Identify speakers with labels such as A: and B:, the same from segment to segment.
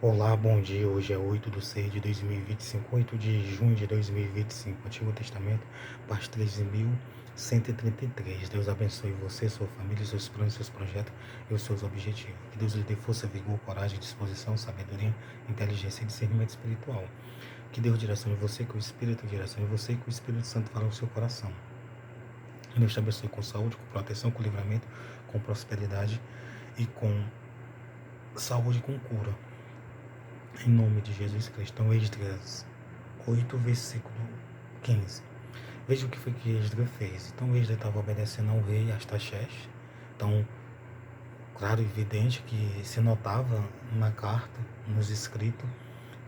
A: Olá, bom dia. Hoje é 8/6/2025, 8 de junho de 2025. Antigo Testamento, parte 13.133. Deus abençoe você, sua família, seus planos, seus projetos e os seus objetivos. Que Deus lhe dê força, vigor, coragem, disposição, sabedoria, inteligência e discernimento espiritual. Que Deus direcione você, que o Espírito direcione você, que o Espírito Santo fale no seu coração. Que Deus te abençoe com saúde, com proteção, com livramento, com prosperidade e com saúde, com cura. Em nome de Jesus Cristo. Então, Esdras 8, versículo 15. Veja o que foi que Esdras fez. Então, Esdras estava obedecendo ao rei Astaxés. Então, claro e evidente que se notava na carta, nos escritos,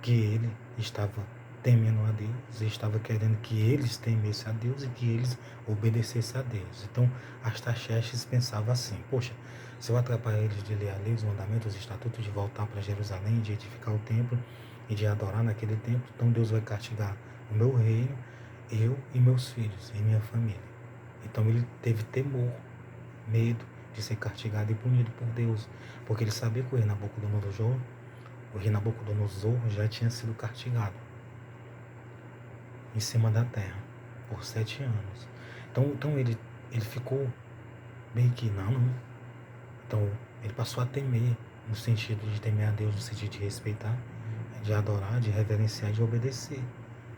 A: que ele estava temendo a Deus, e estava querendo que eles temessem a Deus e que eles obedecessem a Deus. Então, Astaxerxes pensava assim: poxa, se eu atrapalhar eles de ler a lei, os mandamentos, os estatutos, de voltar para Jerusalém, de edificar o templo e de adorar naquele templo, então Deus vai castigar o meu reino, eu e meus filhos e minha família. Então ele teve temor, medo de ser castigado e punido por Deus, porque ele sabia que o rei Nabucodonosor já tinha sido castigado em cima da terra por 7 anos. Então ele ficou meio que não. Então ele passou a temer, no sentido de temer a Deus, no sentido de respeitar, de adorar, de reverenciar e de obedecer.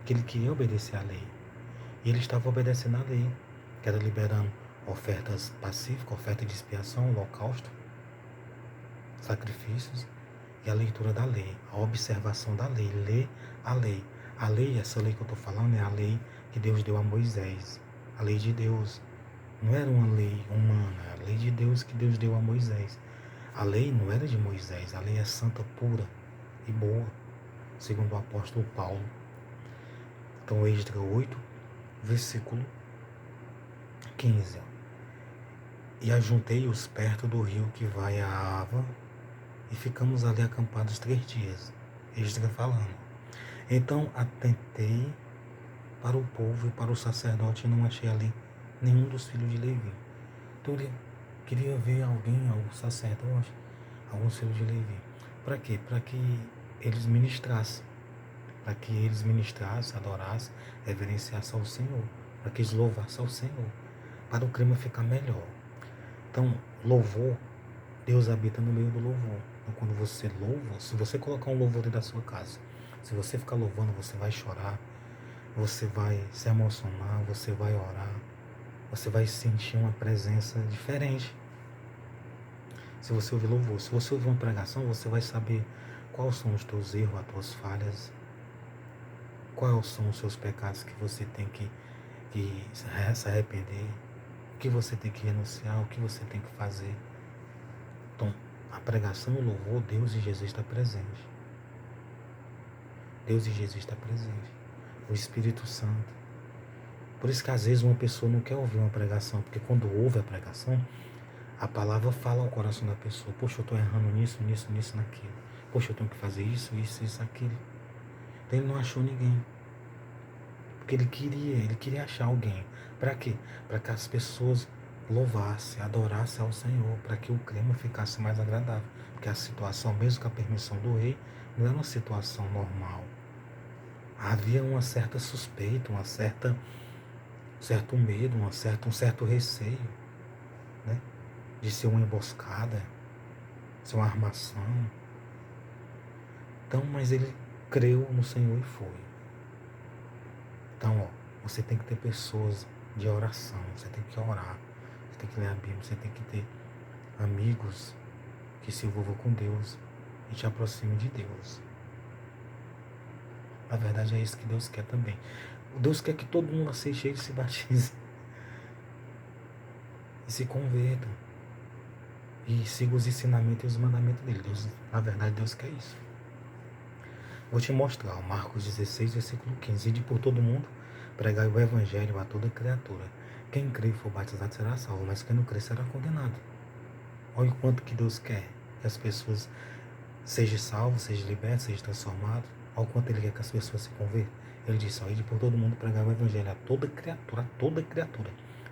A: Que ele queria obedecer à lei. E ele estava obedecendo à lei, que era liberando ofertas pacíficas, oferta de expiação, holocausto, sacrifícios e a leitura da lei, a observação da lei, ler a lei. A lei, essa lei que eu estou falando, é a lei que Deus deu a Moisés. A lei de Deus. Não era uma lei humana, é a lei de Deus que Deus deu a Moisés. A lei não era de Moisés, a lei é santa, pura e boa, segundo o apóstolo Paulo. Então, Êxodo 8, versículo 15. E ajuntei-os perto do rio que vai a Ava, e ficamos ali acampados 3 dias. Êxodo falando. Então atentei para o povo e para o sacerdote, e não achei ali nenhum dos filhos de Levi. Então ele queria ver alguém, algum sacerdote, alguns filhos de Levi. Para quê? Para que eles ministrassem. Para que eles ministrassem, adorassem, reverenciassem ao Senhor. Para que eles louvassem ao Senhor. Para o clima ficar melhor. Então, louvor, Deus habita no meio do louvor. Então, quando você louva, se você colocar um louvor dentro da sua casa, se você ficar louvando, você vai chorar, você vai se emocionar, você vai orar, você vai sentir uma presença diferente. Se você ouvir louvor, se você ouvir uma pregação, você vai saber quais são os teus erros, as tuas falhas, quais são os seus pecados que você tem que se arrepender, o que você tem que renunciar, o que você tem que fazer. Então, a pregação, o louvor, Deus e Jesus está presente. Deus e Jesus está presente. O Espírito Santo. Por isso que às vezes uma pessoa não quer ouvir uma pregação, porque quando ouve a pregação, a palavra fala ao coração da pessoa: poxa, eu estou errando nisso, nisso, nisso, naquilo. Poxa, eu tenho que fazer isso, isso, isso, aquilo. Então ele não achou ninguém. Porque ele queria achar alguém. Para quê? Para que as pessoas louvassem, adorassem ao Senhor, para que o clima ficasse mais agradável. Porque a situação, mesmo com a permissão do rei, não era uma situação normal. Havia uma certa suspeita, um certo medo, um certo receio, né? De ser uma emboscada, ser uma armação. Então, mas ele creu no Senhor e foi. Então, você tem que ter pessoas de oração, você tem que orar, você tem que ler a Bíblia, você tem que ter amigos que se envolvam com Deus e te aproximem de Deus. Na verdade, é isso que Deus quer também. Deus quer que todo mundo aceite Ele e se batize. E se converta. E siga os ensinamentos e os mandamentos dele. Na verdade, Deus quer isso. Vou te mostrar, Marcos 16, versículo 15. Ide por todo mundo, pregai o evangelho a toda criatura. Quem crê e for batizado será salvo, mas quem não crê será condenado. Olha o quanto que Deus quer que as pessoas sejam salvas, sejam libertas, sejam transformadas. Olha o quanto Ele quer que as pessoas se convertam. Ele disse: ide por todo mundo, pregai o evangelho a toda criatura, a toda criatura.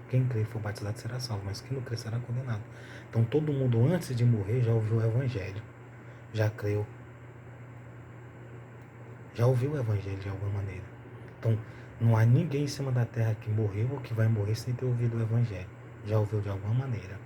A: Quem crê e for batizado será salvo, mas quem não crê será condenado. Então todo mundo, antes de morrer, já ouviu o evangelho, já creu, já ouviu o Evangelho de alguma maneira. Então, não há ninguém em cima da terra que morreu ou que vai morrer sem ter ouvido o Evangelho. Já ouviu de alguma maneira.